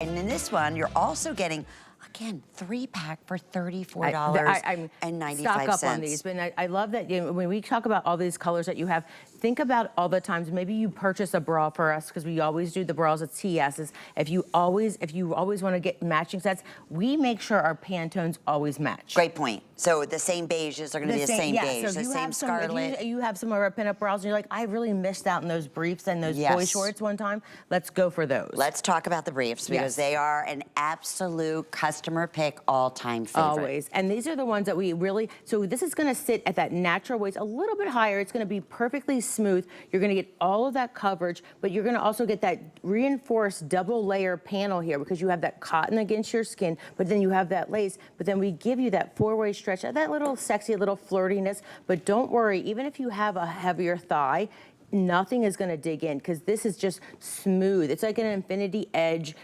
And in this one, you're also getting, again, 3-pack for $34.95. I'm stock up on these, but I love that when we talk about all these colors that you have, think about all the times maybe you purchase a bra for us, because we always do the bras at TS's. If you always want to get matching sets, we make sure our Pantones always match. Great point. So the same beiges are going to be the same beige, so the same scarlet. If you have some of our pinup bras and you're like, I really missed out on those briefs and those boy shorts one time, let's go for those. Let's talk about the briefs, because they are an absolute customer pick, all-time favorite. Always. And these are the ones that we really, so this is going to sit at that natural waist a little bit higher. It's going to be perfectly smooth. You're going to get all of that coverage, but you're going to also get that reinforced double layer panel here, because you have that cotton against your skin, but then you have that lace, but then we give you that four-way stretch, that little sexy little flirtiness. But don't worry, even if you have a heavier thigh, nothing is going to dig in, because this is just smooth. It's like an infinity edge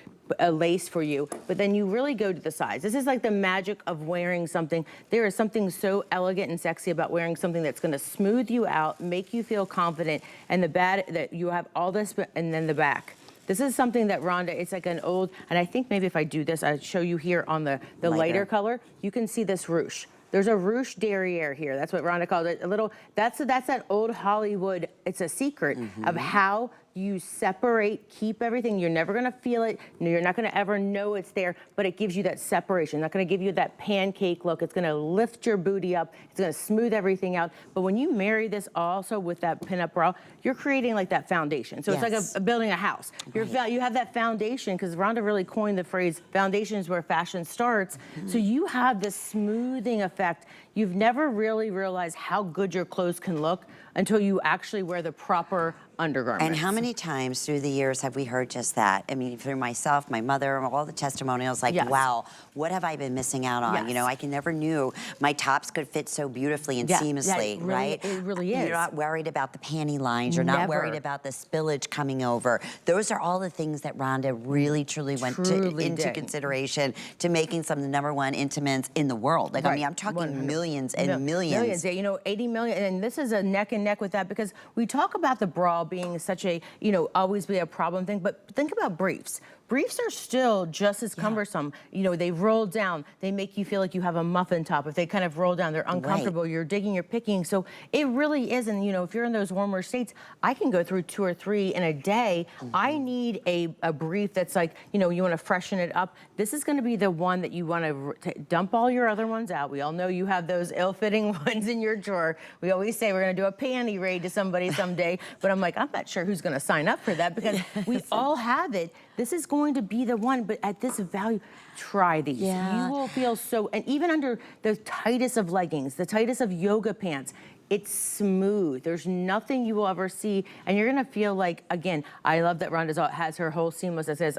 lace for you, but then you really go to the size. This is like the magic of wearing something. There is something so elegant and sexy about wearing something that's going to smooth you out, make you feel confident, and that you have all this, and then the back. This is something that Rhonda, it's like an old, and I think maybe if I do this, I'll show you here on the lighter color, you can see this ruche. There's a ruche derriere here. That's what Rhonda called it. A little, that's that old Hollywood, it's a secret of how you separate, keep everything. You're never gonna feel it. You're not gonna ever know it's there, but it gives you that separation. It's not gonna give you that pancake look. It's gonna lift your booty up. It's gonna smooth everything out. But when you marry this also with that pinup bra, you're creating like that foundation. So it's like building a house. You have that foundation, because Rhonda really coined the phrase, foundation is where fashion starts. So you have this smoothing effect. You've never really realized how good your clothes can look until you actually wear the proper undergarments. And how many times through the years have we heard just that? I mean, through myself, my mother, all the testimonials, like, wow, what have I been missing out on? You know, I never knew my tops could fit so beautifully and seamlessly, right? It really is. You're not worried about the panty lines. You're not worried about the spillage coming over. Those are all the things that Rhonda really, truly went into consideration to making some of the #1 intimates in the world. Like, I mean, I'm talking millions and millions. You know, 80 million, and this is a neck and neck with that, because we talk about the bra being such a, you know, always be a problem thing, but think about briefs. Briefs are still just as cumbersome. You know, they roll down. They make you feel like you have a muffin top. If they kind of roll down, they're uncomfortable. You're digging, you're picking. So it really is. And, you know, if you're in those warmer states, I can go through 2 or 3 in a day. I need a brief that's like, you know, you want to freshen it up. This is going to be the one that you want to dump all your other ones out. We all know you have those ill-fitting ones in your drawer. We always say we're going to do a panty raid to somebody someday. But I'm like, I'm not sure who's going to sign up for that, because we all have it. This is going to be the one, but at this value, try these. You will feel so, and even under the tightest of leggings, the tightest of yoga pants, it's smooth. There's nothing you will ever see, and you're gonna feel like, again, I love that Rhonda has her whole seamless that says,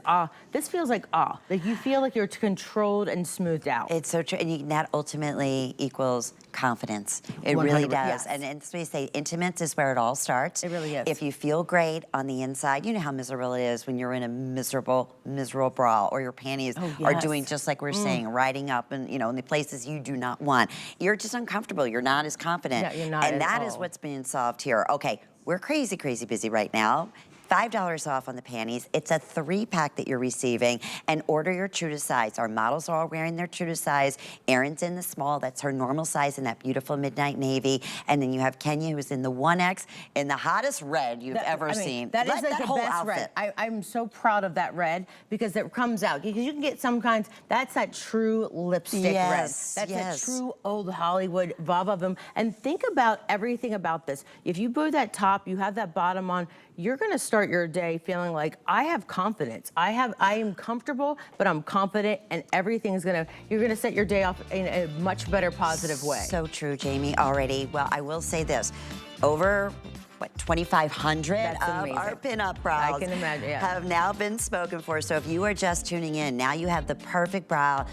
this feels like Like you feel like you're controlled and smoothed out. It's so true, and that ultimately equals confidence. It really does. And that's what we say, intimates is where it all starts. It really is. If you feel great on the inside, you know how miserable it is when you're in a miserable bra, or your panties are doing just like we're saying, riding up and, you know, in the places you do not want. You're just uncomfortable. You're not as confident. Yeah, you're not. And that is what's being solved here. Okay, we're crazy, crazy busy right now. $5 off on the panties. It's a 3-pack that you're receiving, and order your true to size. Our models are all wearing their true to size. Erin's in the small, that's her normal size in that beautiful midnight navy. And then you have Kenya, who's in the 1X in the hottest red you've ever seen. That is like the whole best red. I'm so proud of that red, because it comes out. Because you can get some kinds, that's that true lipstick red. That's that true old Hollywood va-va-voom. And think about everything about this. If you put that top, you have that bottom on, you're gonna start your day feeling like, I have confidence. I am comfortable, but I'm confident, and everything's you're gonna set your day off in a much better positive way. So true, Jamie, already. Well, I will say this, over, what, 2,500 of our pinup bras I can imagine, have now been spoken for. So if you are just tuning in, now you have the perfect brow